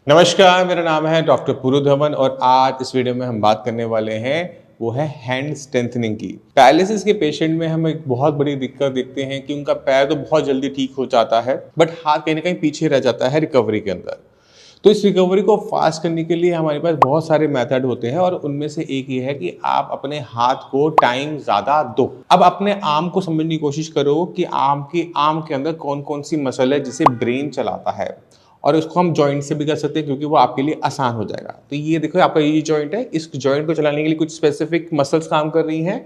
नमस्कार, मेरा नाम है डॉक्टर पूरू धवन और आज इस वीडियो में हम बात करने वाले हैं वो है हैंड स्ट्रेंथनिंग की। पैरालिसिस के पेशेंट में हम एक बहुत बड़ी दिक्कत देखते हैं कि उनका पैर तो बहुत जल्दी ठीक हो जाता है बट हाथ कहीं ना कहीं पीछे रह जाता है रिकवरी के अंदर। तो इस रिकवरी को फास्ट करने के लिए हमारे पास बहुत सारे मेथड होते हैं और उनमें से एक ये है कि आप अपने हाथ को टाइम ज़्यादा दो। अब अपने आर्म को समझने की कोशिश करो कि आर्म के अंदर कौन कौन सी मसल है जिसे ब्रेन चलाता है और उसको हम जॉइंट से भी कर सकते हैं क्योंकि वो आपके लिए आसान हो जाएगा। तो ये देखो आपका ये जॉइंट है, इस जॉइंट को चलाने के लिए कुछ स्पेसिफिक मसल्स काम कर रही हैं।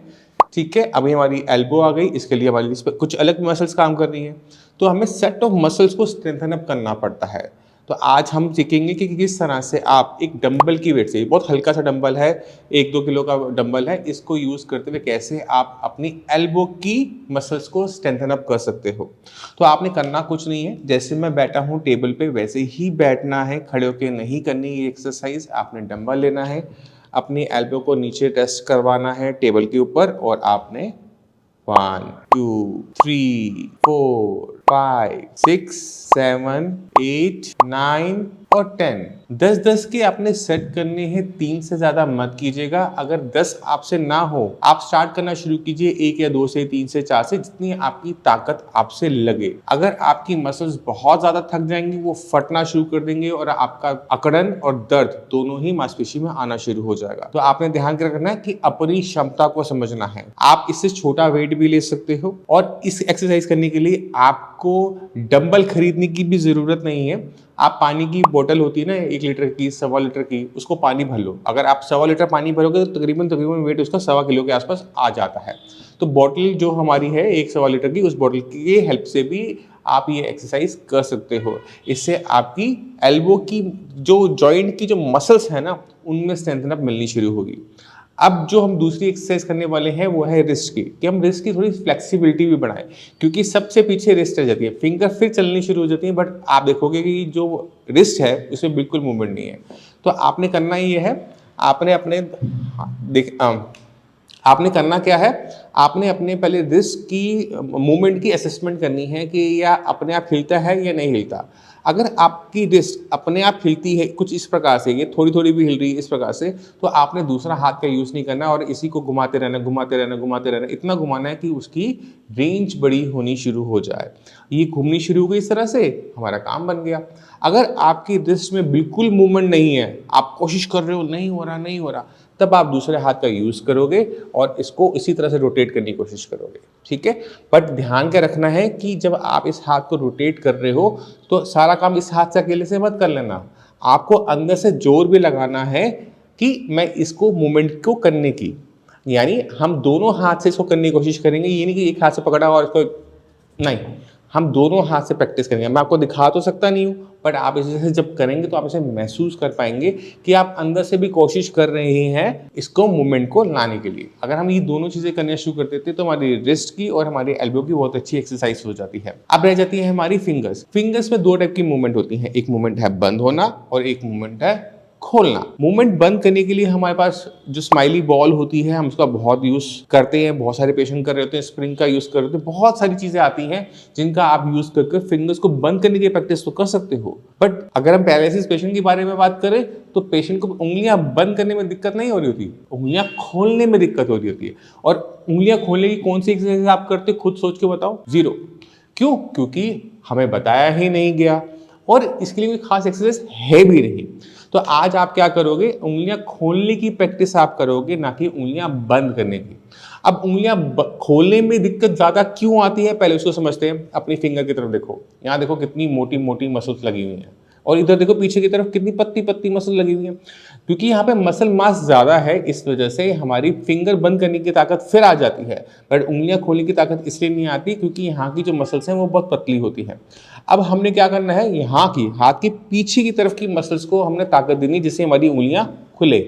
ठीक है, अभी हमारी एल्बो आ गई, इसके लिए हमारी इस पर कुछ अलग मसल्स काम कर रही हैं। तो हमें सेट ऑफ मसल्स को स्ट्रेंथन अप करना पड़ता है। तो आज हम सीखेंगे कि किस तरह से आप एक डंबल की वेट से, बहुत हल्का सा डंबल है, 1-2 किलो का डंबल है, इसको यूज़ करते हुए कैसे आप अपनी एल्बो की मसल्स को स्ट्रेंथन अप कर सकते हो। तो आपने करना कुछ नहीं है, जैसे मैं बैठा हूँ टेबल पे वैसे ही बैठना है, खड़े होकर नहीं करनी ये एक्सरसाइज। आपने डंबल लेना है, अपनी एल्बो को नीचे टेस्ट करवाना है टेबल के ऊपर और आपने 1 2 3 4 5 6 7 8 9 और 10 के आपने सेट करने हैं। 3 से ज्यादा मत कीजिएगा। अगर 10 आपसे ना हो, आप स्टार्ट करना शुरू कीजिए 1 या 2 से, 3 से 4 से, जितनी आपकी ताकत आपसे लगे। अगर आपकी मसल्स बहुत ज्यादा थक जाएंगी, वो फटना शुरू कर देंगे और आपका अकड़न और दर्द दोनों ही मांसपेशी में आना शुरू हो जाएगा। तो आपने ध्यान रखना है कि अपनी क्षमता को समझना है। आप इससे छोटा वेट भी ले सकते हो और इस एक्सरसाइज करने के लिए आपको डंबल खरीदने की भी जरूरत नहीं है। आप पानी की बोतल होती है ना 1 लीटर की, 1.25 लीटर की, उसको पानी भर लो। अगर आप 1.25 लीटर पानी भरोगे तो तकरीबन वेट उसका 1.25 किलो के आसपास आ जाता है। तो बोतल जो हमारी है 1.25 लीटर की, उस बोतल की हेल्प से भी आप ये एक्सरसाइज कर सकते हो। इससे आपकी एल्बो की जो जॉइंट की जो मसल्स है ना, उनमें स्ट्रेंथन अप मिलनी शुरू होगी। अब जो हम दूसरी एक्सरसाइज करने वाले हैं वो है रिस्ट की, कि हम रिस्ट की थोड़ी फ्लेक्सिबिलिटी भी बढ़ाएं, क्योंकि सबसे पीछे रिस्ट रह जाती है, फिंगर फिर चलनी शुरू हो जाती है बट आप देखोगे कि जो रिस्ट है उसमें बिल्कुल मूवमेंट नहीं है। तो आपने करना ये है, आपने अपने आपने करना क्या है, आपने अपने पहले रिस्ट की मूवमेंट की असेसमेंट करनी है कि या अपने आप हिलता है या नहीं हिलता। अगर आपकी रिस्ट अपने आप हिलती है कुछ इस प्रकार से, ये थोड़ी थोड़ी भी हिल रही है इस प्रकार से, तो आपने दूसरा हाथ का यूज़ नहीं करना और इसी को घुमाते रहना घुमाते रहना घुमाते रहना, इतना घुमाना है कि उसकी रेंज बड़ी होनी शुरू हो जाए। ये घूमनी शुरू हो गई, इस तरह से हमारा काम बन गया। अगर आपकी रिस्ट में बिल्कुल मूवमेंट नहीं है, आप कोशिश कर रहे हो नहीं हो रहा, तब आप दूसरे हाथ का यूज़ करोगे और इसको इसी तरह से रोटेट करने की कोशिश करोगे। ठीक है, बट ध्यान क्या रखना है कि जब आप इस हाथ को रोटेट कर रहे हो तो सारा काम इस हाथ से अकेले से मत कर लेना। आपको अंदर से जोर भी लगाना है कि मैं इसको मूवमेंट को करने की, यानी हम दोनों हाथ से इसको करने की कोशिश करेंगे। ये नहीं कि एक हाथ से पकड़ा और इसको नहीं, हम दोनों हाथ से प्रैक्टिस करेंगे। मैं आपको दिखा तो सकता नहीं हूँ बट आप इसे जब करेंगे तो आप इसे महसूस कर पाएंगे कि आप अंदर से भी कोशिश कर रहे हैं इसको मूवमेंट को लाने के लिए। अगर हम ये दोनों चीज़ें करना शुरू कर देते तो हमारी रिस्ट की और हमारी एल्बो की बहुत अच्छी एक्सरसाइज हो जाती है। अब रह जाती है हमारी फिंगर्स में 2 टाइप की मूवमेंट होती है, एक मूवमेंट है बंद होना और एक मूवमेंट है खोलना। मूवमेंट बंद करने के लिए हमारे पास जो स्माइली बॉल होती है, हम उसका बहुत यूज करते हैं, बहुत सारे पेशेंट कर रहे होते हैं, स्प्रिंग का यूज कर रहे होते हैं, बहुत सारी चीजें आती हैं जिनका आप यूज करके फिंगर्स को बंद करने की प्रैक्टिस तो कर सकते हो। बट अगर हम पैरालिसिस पेशेंट के बारे में बात करें तो पेशेंट को उंगलियां बंद करने में दिक्कत नहीं हो रही होती, उंगलियां खोलने में दिक्कत हो रही होती है। और उंगलियां खोलने की कौन सी एक्सरसाइज आप करते खुद सोच के बताओ? 0। क्यों? क्योंकि हमें बताया ही नहीं गया और इसके लिए कोई खास एक्सरसाइज है भी नहीं। तो आज आप क्या करोगे, उंगलियां खोलने की प्रैक्टिस आप करोगे, ना कि उंगलियां बंद करने की। अब उंगलियां खोलने में दिक्कत ज्यादा क्यों आती है, पहले उसको समझते हैं। अपनी फिंगर की तरफ देखो, यहाँ देखो कितनी मोटी मोटी मसल्स लगी हुई हैं और इधर देखो पीछे की तरफ कितनी पतली पतली मसल लगी हुई है। क्योंकि यहाँ पे मसल मास ज्यादा है, इस वजह से हमारी फिंगर बंद करने की ताकत फिर आ जाती है, बट उंगलियां खोलने की ताकत इसलिए नहीं आती क्योंकि यहाँ की जो मसल्स हैं वो बहुत पतली होती हैं। अब हमने क्या करना है, यहाँ की हाथ के पीछे की तरफ की मसल्स को हमने ताकत देनी जिससे हमारी उंगलियां खुले।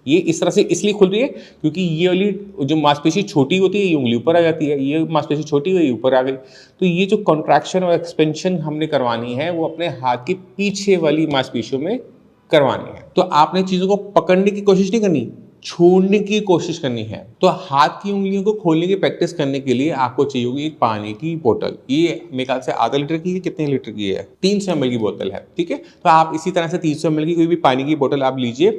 ये इस तरह से इसलिए खुल रही है क्योंकि ये वाली जो मांसपेशी छोटी होती है ये उंगली ऊपर आ जाती है, ये मांसपेशी छोटी हुई ऊपर आ गई। तो ये जो कॉन्ट्रैक्शन और एक्सपेंशन हमने करवानी है वो अपने हाथ की पीछे वाली मांसपेशियों में करवानी है। तो आपने चीज़ों को पकड़ने की कोशिश नहीं करनी, छोड़ने की कोशिश करनी है। तो हाथ की उंगलियों को खोलने की प्रैक्टिस करने के लिए आपको चाहिए होगी एक पानी की बोतल। ये मेरे ख्याल से आधा लीटर की है, कितने लीटर की है, 300 ml की बोतल है, ठीक है। तो आप इसी तरह से 300 ml की कोई भी पानी की बोतल आप लीजिए।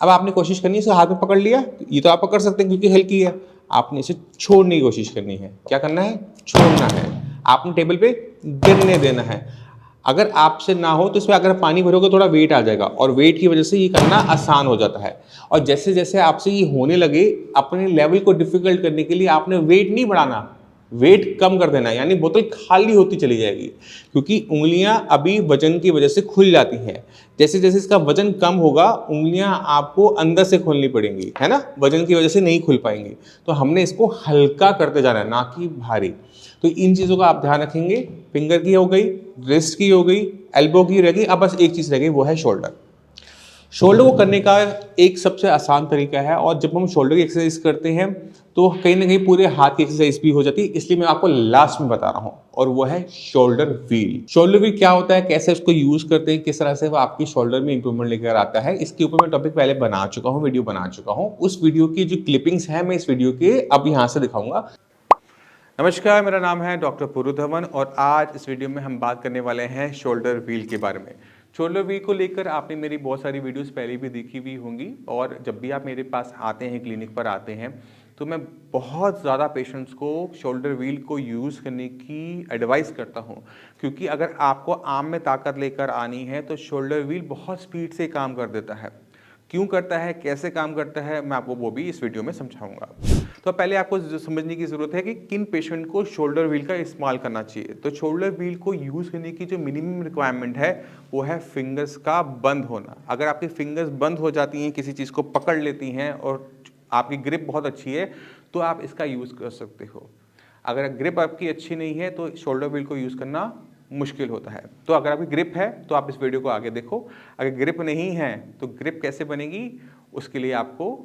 अब आपने कोशिश करनी है इसे हाथ में पकड़ लिया, ये तो आप पकड़ सकते हैं क्योंकि हल्की है। आपने इसे छोड़ने की कोशिश करनी है। क्या करना है? छोड़ना है। आपने टेबल पे गिरने देना है। अगर आपसे ना हो तो इसमें अगर पानी भरोगे थोड़ा वेट आ जाएगा, और वेट की वजह से ये करना आसान हो जाता है। और जैसे जैसे आपसे ये होने लगे, अपने लेवल को डिफिकल्ट करने के लिए आपने वेट नहीं बढ़ाना, वेट कम कर देना, यानी बोतल खाली होती चली जाएगी, क्योंकि उंगलियां अभी वजन की वजह से खुल जाती हैं। जैसे जैसे इसका वजन कम होगा, उंगलियां आपको अंदर से खोलनी पड़ेंगी, है ना, वजन की वजह से नहीं खुल पाएंगी। तो हमने इसको हल्का करते जाना है, ना कि भारी। तो इन चीज़ों का आप ध्यान रखेंगे। फिंगर की हो गई, रिस्ट की हो गई, एल्बो की रह गई, अब बस एक चीज़ रह गई, वो है शोल्डर। शोल्डर को करने का एक सबसे आसान तरीका है, और जब हम शोल्डर की एक्सरसाइज करते हैं तो कहीं ना कहीं पूरे हाथ की एक्सरसाइज भी हो जाती है, इसलिए मैं आपको लास्ट में बता रहा हूं, और वो है शोल्डर व्हील। शोल्डर व्हील क्या होता है, कैसे उसको यूज करते हैं, किस तरह से वो आपकी शोल्डर में इंप्रूवमेंट लेकर आता है, इसके ऊपर मैं टॉपिक पहले बना चुका हूं, वीडियो बना चुका हूं। उस वीडियो की जो क्लिपिंग्स है मैं इस वीडियो के अब यहां से दिखाऊंगा। नमस्कार, मेरा नाम है डॉक्टर पुरु धवन, और आज इस वीडियो में हम बात करने वाले हैं शोल्डर व्हील के बारे में। शोल्डर व्हील को लेकर आपने मेरी बहुत सारी वीडियोस पहले भी देखी हुई होंगी, और जब भी आप मेरे पास आते हैं, क्लिनिक पर आते हैं, तो मैं बहुत ज़्यादा पेशेंट्स को शोल्डर व्हील को यूज़ करने की एडवाइस करता हूं, क्योंकि अगर आपको आर्म में ताकत लेकर आनी है तो शोल्डर व्हील बहुत स्पीड से काम कर देता है। क्यों करता है, कैसे काम करता है, मैं आपको वो भी इस वीडियो में समझाऊंगा। तो पहले आपको समझने की ज़रूरत है कि किन पेशेंट को शोल्डर व्हील का इस्तेमाल करना चाहिए। तो शोल्डर व्हील को यूज़ करने की जो मिनिमम रिक्वायरमेंट है वो है फिंगर्स का बंद होना। अगर आपकी फिंगर्स बंद हो जाती हैं, किसी चीज़ को पकड़ लेती हैं और आपकी ग्रिप बहुत अच्छी है, तो आप इसका यूज़ कर सकते हो। अगर ग्रिप आपकी अच्छी नहीं है तो शोल्डर व्हील को यूज़ करना मुश्किल होता है। तो अगर आपकी ग्रिप है तो आप इस वीडियो को आगे देखो। अगर ग्रिप नहीं है तो ग्रिप कैसे बनेगी, उसके लिए आपको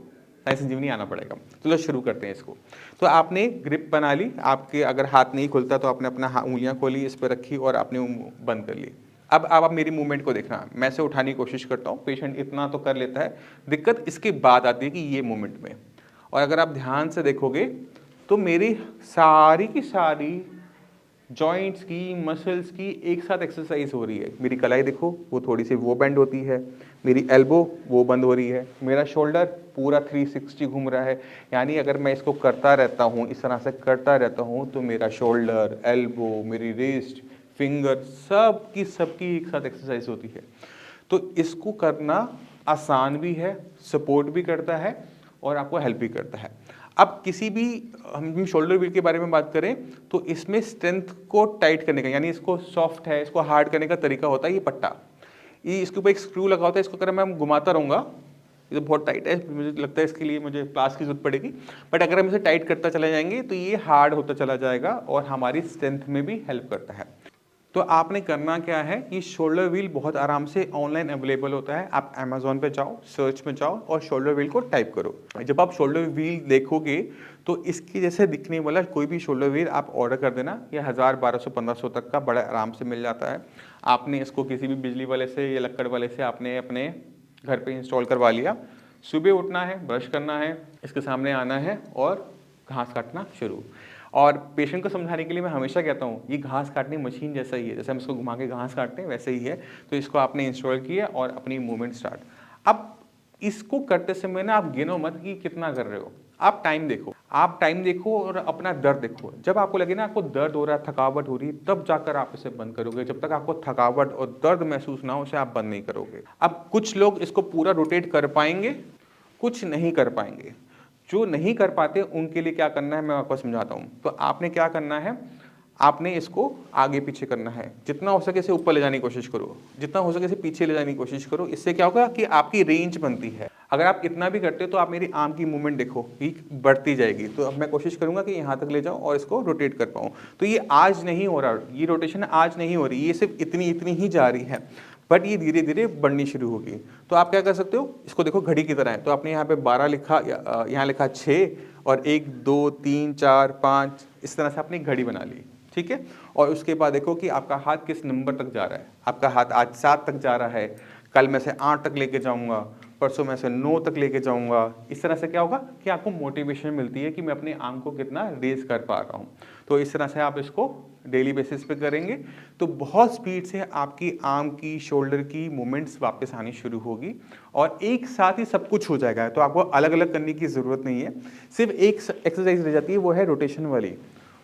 साई संजीवनी आना पड़ेगा। चलो शुरू करते हैं इसको। तो आपने ग्रिप बना ली, आपके अगर हाथ नहीं खुलता तो आपने अपना उंगलियां खोली, इस पर रखी और आपने बंद कर ली। अब आप मेरी मूवमेंट को देखना, मैं से उठाने की कोशिश करता हूँ, पेशेंट इतना तो कर लेता है। दिक्कत इसके बाद आती है कि ये मूवमेंट में, और अगर आप ध्यान से देखोगे तो मेरी सारी की सारी जॉइंट्स की, मसल्स की एक साथ एक्सरसाइज हो रही है। मेरी कलाई देखो, वो थोड़ी सी वो बेंड होती है, मेरी एल्बो वो बंद हो रही है, मेरा शोल्डर पूरा 360 घूम रहा है। यानी अगर मैं इसको करता रहता हूँ, इस तरह से करता रहता हूँ, तो मेरा शोल्डर, एल्बो, मेरी रिस्ट, फिंगर, सबकी एक साथ एक्सरसाइज होती है। तो इसको करना आसान भी है, सपोर्ट भी करता है और आपको हेल्प भी करता है। अब किसी भी हम शोल्डर व्हील के बारे में बात करें तो इसमें स्ट्रेंथ को टाइट करने का, यानी इसको सॉफ्ट है, इसको हार्ड करने का तरीका होता है ये पट्टा। ये इसके ऊपर एक स्क्रू लगा होता है, इसको अगर मैं घुमाता रहूँगा, ये तो बहुत टाइट है, मुझे लगता है इसके लिए मुझे प्लास की जरूरत पड़ेगी, बट अगर हम इसे टाइट करता चले जाएंगे तो ये हार्ड होता चला जाएगा और हमारी स्ट्रेंथ में भी हेल्प करता है। तो आपने करना क्या है कि शोल्डर व्हील बहुत आराम से ऑनलाइन अवेलेबल होता है। आप अमेजोन पे जाओ, सर्च में जाओ और शोल्डर व्हील को टाइप करो। जब आप शोल्डर व्हील देखोगे तो इसकी जैसे दिखने वाला कोई भी शोल्डर व्हील आप ऑर्डर कर देना। ये 1000, 1200, 1500 तक का बड़ा आराम से मिल जाता है। आपने इसको किसी भी बिजली वाले से या लक्कड़ वाले से आपने अपने घर पर इंस्टॉल करवा लिया। सुबह उठना है, ब्रश करना है, इसके सामने आना है और घास काटना शुरू। और पेशेंट को समझाने के लिए मैं हमेशा कहता हूँ ये घास काटने मशीन जैसा ही है, जैसे हम इसको घुमा के घास काटते हैं वैसे ही है। तो इसको आपने इंस्टॉल किया और अपनी मूवमेंट स्टार्ट। अब इसको करते समय ना आप गिनो मत कि कितना कर रहे हो, आप टाइम देखो, आप टाइम देखो और अपना दर्द देखो। जब आपको लगे ना आपको दर्द हो रहा है, थकावट हो रही है, तब जाकर आप इसे बंद करोगे। जब तक आपको थकावट और दर्द महसूस ना हो उसे आप बंद नहीं करोगे। अब कुछ लोग इसको पूरा रोटेट कर पाएंगे, कुछ नहीं कर पाएंगे। जो नहीं कर पाते उनके लिए क्या करना है मैं आपको समझाता हूँ। तो आपने क्या करना है, आपने इसको आगे पीछे करना है। जितना हो सके इसे ऊपर ले जाने की कोशिश करो, जितना हो सके इसे पीछे ले जाने की कोशिश करो। इससे क्या होगा कि आपकी रेंज बनती है। अगर आप इतना भी करते हो तो आप मेरी आर्म की मूवमेंट देखो, ये बढ़ती जाएगी। तो अब मैं कोशिश करूंगा कि यहाँ तक ले जाऊँ और इसको रोटेट कर पाऊँ। तो ये आज नहीं हो रहा, ये रोटेशन आज नहीं हो रही, ये सिर्फ इतनी ही जा रही है, बट ये धीरे धीरे बढ़नी शुरू होगी। तो आप क्या कर सकते हो, इसको देखो घड़ी की तरह है। तो आपने यहाँ पे 12 लिखा, यहाँ लिखा 6 और 1 2 3 4 5, इस तरह से आपने घड़ी बना ली, ठीक है। और उसके बाद देखो कि आपका हाथ किस नंबर तक जा रहा है। आपका हाथ आज 7 तक जा रहा है, कल मैं से 8 तक लेके जाऊंगा, परसों मैं इसे 9 तक लेके जाऊंगा। इस तरह से क्या होगा कि आपको मोटिवेशन मिलती है कि मैं अपने आर्म को कितना रेज कर पा रहा हूँ। तो इस तरह से आप इसको डेली बेसिस पे करेंगे तो बहुत स्पीड से आपकी आर्म की, शोल्डर की मूवमेंट्स वापस आनी शुरू होगी और एक साथ ही सब कुछ हो जाएगा। तो आपको अलग अलग करने की ज़रूरत नहीं है, सिर्फ एक एक्सरसाइज रह जाती है, वो है रोटेशन वाली।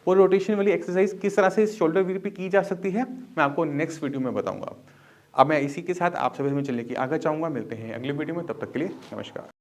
वो रोटेशन वाली एक्सरसाइज किस तरह से शोल्डर वीक पे की जा सकती है मैं आपको नेक्स्ट वीडियो में बताऊंगा। अब मैं इसी के साथ आप सभी में चलने की आगे चाहूँगा। मिलते हैं अगली वीडियो में, तब तक के लिए नमस्कार।